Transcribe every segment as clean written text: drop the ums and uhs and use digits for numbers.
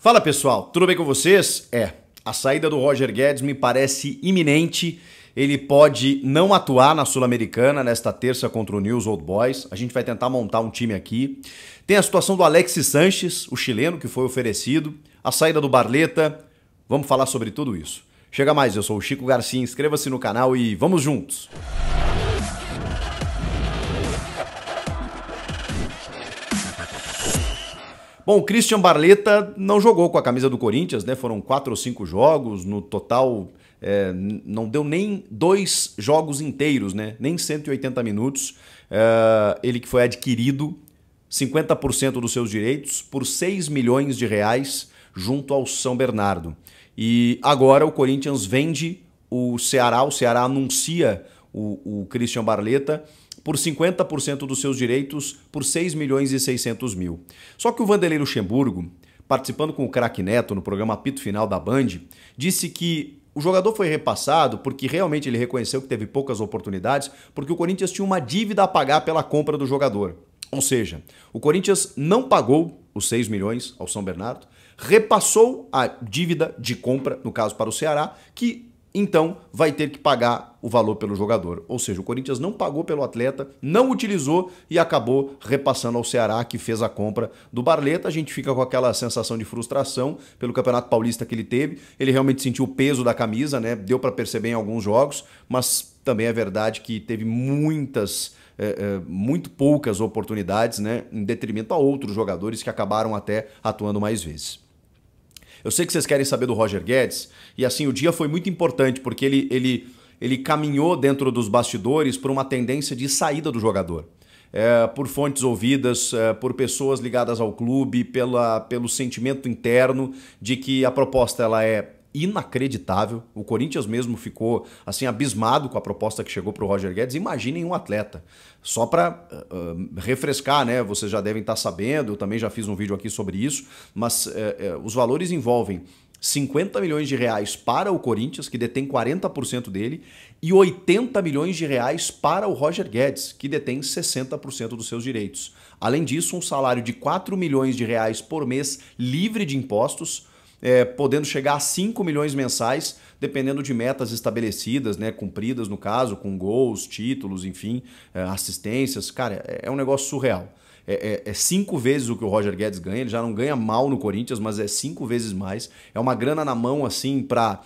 Fala pessoal, tudo bem com vocês? A saída do Roger Guedes me parece iminente. Ele pode não atuar na Sul-Americana nesta terça contra o Newell's Old Boys. A gente vai tentar montar um time aqui. Tem a situação do Alexis Sanches, o chileno que foi oferecido. A saída do Barleta. Vamos falar sobre tudo isso. Chega mais, eu sou o Chico Garcia. Inscreva-se no canal e vamos juntos! Bom, o Christian Barleta não jogou com a camisa do Corinthians, né? Foram 4 ou 5 jogos, no total não deu nem 2 jogos inteiros, né? Nem 180 minutos. Ele que foi adquirido 50% dos seus direitos por 6 milhões de reais junto ao São Bernardo. E agora o Corinthians vende o Ceará anuncia o Christian Barleta por 50% dos seus direitos por 6 milhões e 600 mil. Só que o Vanderlei Luxemburgo, participando com o Craque Neto no programa Apito Final da Band, disse que o jogador foi repassado porque realmente ele reconheceu que teve poucas oportunidades, porque o Corinthians tinha uma dívida a pagar pela compra do jogador. Ou seja, o Corinthians não pagou os 6 milhões ao São Bernardo, repassou a dívida de compra, no caso para o Ceará, que então vai ter que pagar o valor pelo jogador. Ou seja, o Corinthians não pagou pelo atleta, não utilizou e acabou repassando ao Ceará, que fez a compra do Barleta. A gente fica com aquela sensação de frustração pelo Campeonato Paulista que ele teve. Ele realmente sentiu o peso da camisa, né? Deu para perceber em alguns jogos, mas também é verdade que teve muito poucas oportunidades, né? Em detrimento a outros jogadores que acabaram até atuando mais vezes. Eu sei que vocês querem saber do Roger Guedes, e assim, o dia foi muito importante, porque ele caminhou dentro dos bastidores por uma tendência de saída do jogador. Por fontes ouvidas, por pessoas ligadas ao clube, pelo sentimento interno de que a proposta ela é inacreditável. O Corinthians mesmo ficou assim abismado com a proposta que chegou para o Roger Guedes. Imaginem um atleta. Só para refrescar, né? Vocês já devem estar sabendo, eu também já fiz um vídeo aqui sobre isso, mas os valores envolvem 50 milhões de reais para o Corinthians, que detém 40% dele, e 80 milhões de reais para o Roger Guedes, que detém 60% dos seus direitos. Além disso, um salário de 4 milhões de reais por mês livre de impostos, podendo chegar a 5 milhões mensais, dependendo de metas estabelecidas, né, cumpridas no caso, com gols, títulos, enfim, assistências. Cara, é um negócio surreal. É 5 vezes o que o Roger Guedes ganha, ele já não ganha mal no Corinthians, mas é 5 vezes mais. É uma grana na mão, assim, para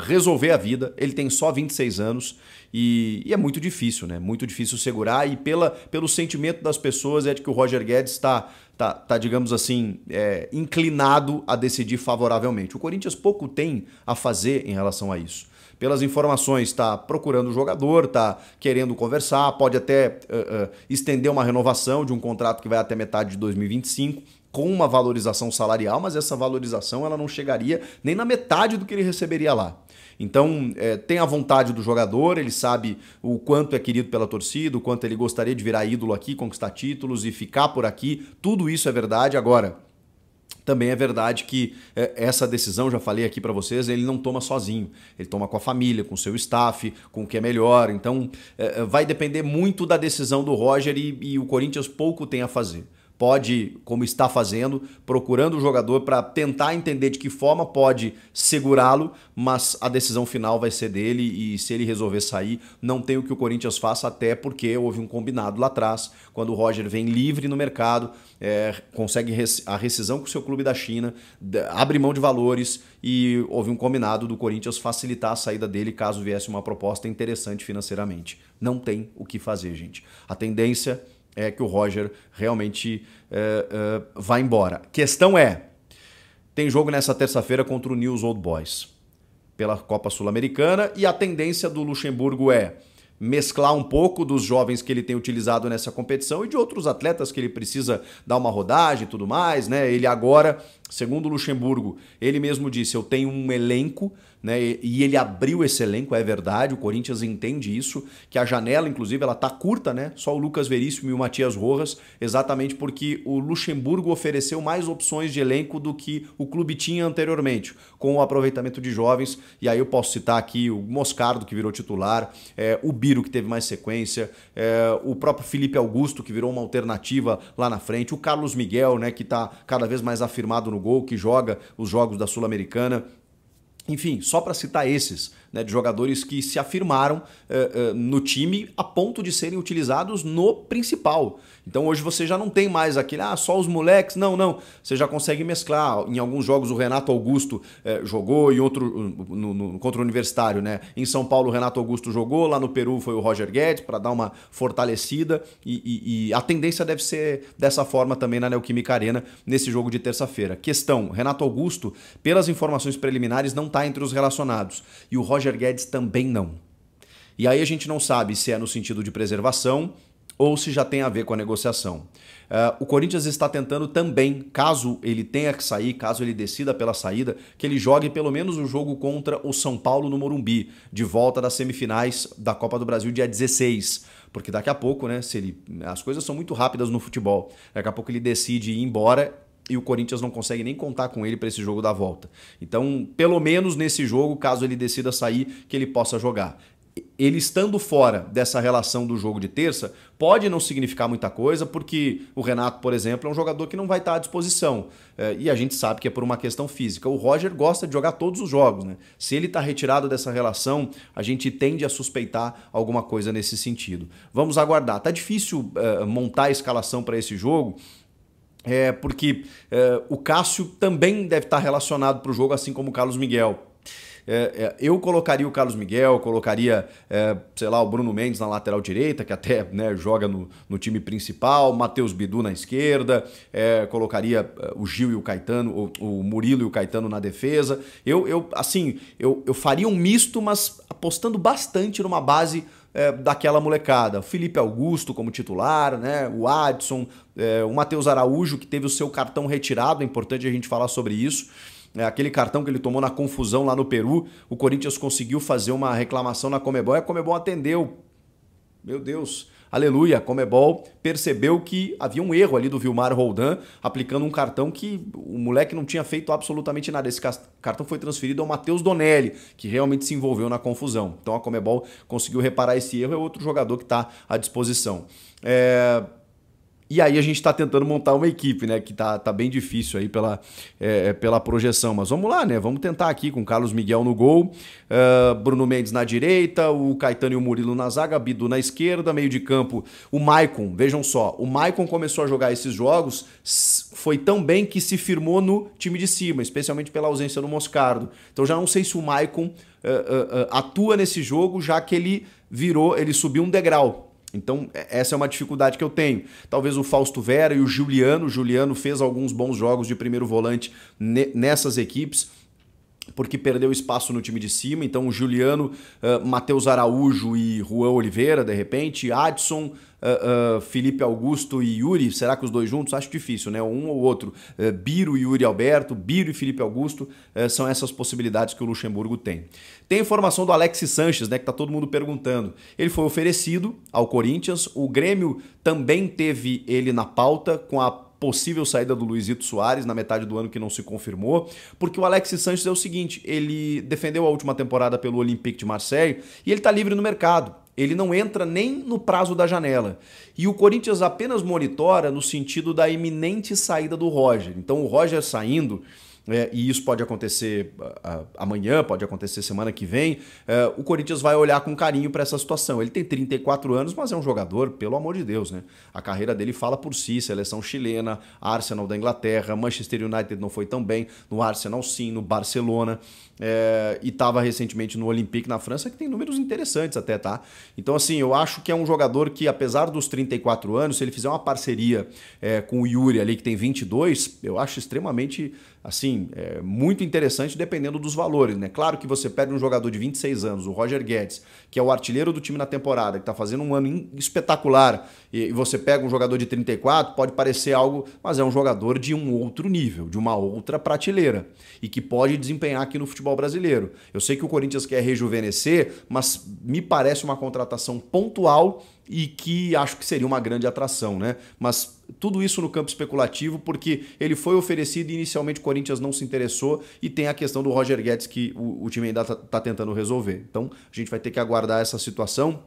resolver a vida. Ele tem só 26 anos e é muito difícil, né? Muito difícil segurar, e pelo sentimento das pessoas é de que o Roger Guedes está, digamos assim, inclinado a decidir favoravelmente. O Corinthians pouco tem a fazer em relação a isso. Pelas informações, está procurando o jogador, está querendo conversar, pode até estender uma renovação de um contrato que vai até metade de 2025, com uma valorização salarial, mas essa valorização ela não chegaria nem na metade do que ele receberia lá. Então, tem a vontade do jogador, ele sabe o quanto é querido pela torcida, o quanto ele gostaria de virar ídolo aqui, conquistar títulos e ficar por aqui. Tudo isso é verdade. Agora, também é verdade que essa decisão, já falei aqui para vocês, ele não toma sozinho. Ele toma com a família, com o seu staff, com o que é melhor. Então, vai depender muito da decisão do Roger e o Corinthians pouco tem a fazer. Pode, como está fazendo, procurando o jogador para tentar entender de que forma pode segurá-lo, mas a decisão final vai ser dele, e se ele resolver sair, não tem o que o Corinthians faça, até porque houve um combinado lá atrás, quando o Roger vem livre no mercado, consegue a rescisão com o seu clube da China, abre mão de valores, e houve um combinado do Corinthians facilitar a saída dele caso viesse uma proposta interessante financeiramente. Não tem o que fazer, gente. A tendência é que o Roger realmente vá embora. Questão tem jogo nessa terça-feira contra o Newell's Old Boys pela Copa Sul-Americana, e a tendência do Luxemburgo é mesclar um pouco dos jovens que ele tem utilizado nessa competição e de outros atletas que ele precisa dar uma rodagem e tudo mais, né? Ele agora, segundo o Luxemburgo, ele mesmo disse, eu tenho um elenco, né? E ele abriu esse elenco, é verdade, o Corinthians entende isso, que a janela, inclusive, ela tá curta, né? Só o Lucas Veríssimo e o Matias Rojas, exatamente porque o Luxemburgo ofereceu mais opções de elenco do que o clube tinha anteriormente, com o aproveitamento de jovens, e aí eu posso citar aqui o Moscardo, que virou titular, o Biro, que teve mais sequência, o próprio Felipe Augusto, que virou uma alternativa lá na frente, o Carlos Miguel, né, que tá cada vez mais afirmado no no gol, que joga os jogos da Sul-Americana. Enfim, só para citar esses, né, de jogadores que se afirmaram no time a ponto de serem utilizados no principal. Então hoje você já não tem mais aquele, só os moleques. Não, não. Você já consegue mesclar. Em alguns jogos o Renato Augusto jogou, em outro contra o Universitário, né? Em São Paulo o Renato Augusto jogou, lá no Peru foi o Roger Guedes para dar uma fortalecida e a tendência deve ser dessa forma também na Neoquímica Arena nesse jogo de terça-feira. Questão, Renato Augusto, pelas informações preliminares, não está entre os relacionados. E o Roger Guedes também não. E aí a gente não sabe se é no sentido de preservação ou se já tem a ver com a negociação. O Corinthians está tentando também, caso ele tenha que sair, caso ele decida pela saída, que ele jogue pelo menos o jogo contra o São Paulo no Morumbi, de volta das semifinais da Copa do Brasil dia 16. Porque daqui a pouco, né, as coisas são muito rápidas no futebol, daqui a pouco ele decide ir embora e o Corinthians não consegue nem contar com ele para esse jogo da volta. Então, pelo menos nesse jogo, caso ele decida sair, que ele possa jogar. Ele estando fora dessa relação do jogo de terça, pode não significar muita coisa, porque o Renato, por exemplo, é um jogador que não vai estar à disposição. E a gente sabe que é por uma questão física. O Roger gosta de jogar todos os jogos, né? Se ele está retirado dessa relação, a gente tende a suspeitar alguma coisa nesse sentido. Vamos aguardar. Tá difícil montar a escalação para esse jogo, porque o Cássio também deve estar relacionado para o jogo, assim como o Carlos Miguel. Eu colocaria o Carlos Miguel, colocaria, sei lá, o Bruno Mendes na lateral direita, que até, né, joga no time principal, Matheus Bidu na esquerda, colocaria o Gil e o Caetano, o Murilo e o Caetano na defesa. Eu faria um misto, mas apostando bastante numa base daquela molecada. O Felipe Augusto como titular, né? O Adson, o Matheus Araújo, que teve o seu cartão retirado, é importante a gente falar sobre isso. Aquele cartão que ele tomou na confusão lá no Peru, o Corinthians conseguiu fazer uma reclamação na Conmebol e a Conmebol atendeu. Meu Deus, aleluia, a Conmebol percebeu que havia um erro ali do Vilmar Roldan, aplicando um cartão que o moleque não tinha feito absolutamente nada. Esse cartão foi transferido ao Matheus Donelli, que realmente se envolveu na confusão. Então a Conmebol conseguiu reparar esse erro, é outro jogador que está à disposição. E aí a gente está tentando montar uma equipe, né? Que tá bem difícil aí pela projeção. Mas vamos lá, né? Vamos tentar aqui com Carlos Miguel no gol, Bruno Mendes na direita, o Caetano e o Murilo na zaga, Bidu na esquerda, meio de campo, o Maicon. Vejam só, o Maicon começou a jogar esses jogos, foi tão bem que se firmou no time de cima, especialmente pela ausência do Moscardo. Então já não sei se o Maicon atua nesse jogo, já que ele subiu um degrau. Então essa é uma dificuldade que eu tenho. Talvez o Fausto Vera e o Juliano. O Juliano fez alguns bons jogos de primeiro volante nessas equipes, porque perdeu espaço no time de cima. Então o Juliano, Matheus Araújo e Juan Oliveira, de repente, Adson, Felipe Augusto e Yuri, será que os dois juntos? Acho difícil, né? Um ou outro. Biro e Yuri Alberto, Biro e Felipe Augusto, são essas possibilidades que o Luxemburgo tem. Tem a informação do Alexis Sanches, né, que tá todo mundo perguntando. Ele foi oferecido ao Corinthians, o Grêmio também teve ele na pauta, com a possível saída do Luizito Soares na metade do ano, que não se confirmou, porque o Alexis Sanches é o seguinte, ele defendeu a última temporada pelo Olympique de Marseille e ele tá livre no mercado. Ele não entra nem no prazo da janela. E o Corinthians apenas monitora no sentido da iminente saída do Roger. Então o Roger saindo, e isso pode acontecer amanhã, pode acontecer semana que vem, o Corinthians vai olhar com carinho para essa situação. Ele tem 34 anos, mas é um jogador, pelo amor de Deus, né? A carreira dele fala por si, seleção chilena, Arsenal da Inglaterra, Manchester United não foi tão bem, no Arsenal sim, no Barcelona, e estava recentemente no Olympique na França, que tem números interessantes até, tá? Então assim, eu acho que é um jogador que, apesar dos 34 anos, se ele fizer uma parceria com o Yuri ali, que tem 22, eu acho extremamente, assim, muito interessante, dependendo dos valores, né? Claro que você perde um jogador de 26 anos, o Roger Guedes, que é o artilheiro do time na temporada, que está fazendo um ano espetacular, e você pega um jogador de 34, pode parecer algo, mas é um jogador de um outro nível, de uma outra prateleira, e que pode desempenhar aqui no futebol brasileiro. Eu sei que o Corinthians quer rejuvenescer, mas me parece uma contratação pontual e que acho que seria uma grande atração, né? Mas tudo isso no campo especulativo, porque ele foi oferecido e inicialmente o Corinthians não se interessou, e tem a questão do Roger Guedes que o time ainda está tentando resolver. Então a gente vai ter que aguardar essa situação.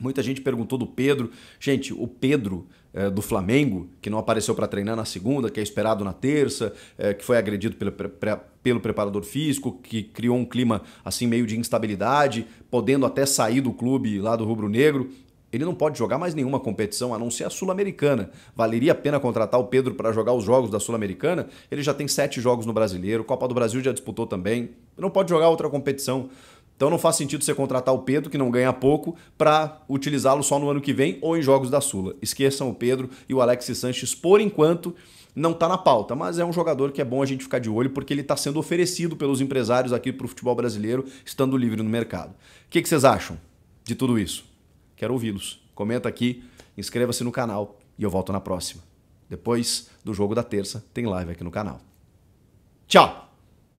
Muita gente perguntou do Pedro. Gente, o Pedro do Flamengo, que não apareceu para treinar na segunda, que é esperado na terça, que foi agredido pelo preparador físico, que criou um clima assim meio de instabilidade, podendo até sair do clube lá do Rubro Negro. Ele não pode jogar mais nenhuma competição, a não ser a Sul-Americana. Valeria a pena contratar o Pedro para jogar os jogos da Sul-Americana? Ele já tem 7 jogos no Brasileiro, Copa do Brasil já disputou também. Não pode jogar outra competição. Então não faz sentido você contratar o Pedro, que não ganha pouco, para utilizá-lo só no ano que vem ou em jogos da Sula. Esqueçam o Pedro e o Alexis Sanches, por enquanto, não está na pauta. Mas é um jogador que é bom a gente ficar de olho, porque ele está sendo oferecido pelos empresários aqui para o futebol brasileiro, estando livre no mercado. O que vocês acham de tudo isso? Quero ouvi-los. Comenta aqui, inscreva-se no canal e eu volto na próxima. Depois do jogo da terça, tem live aqui no canal. Tchau!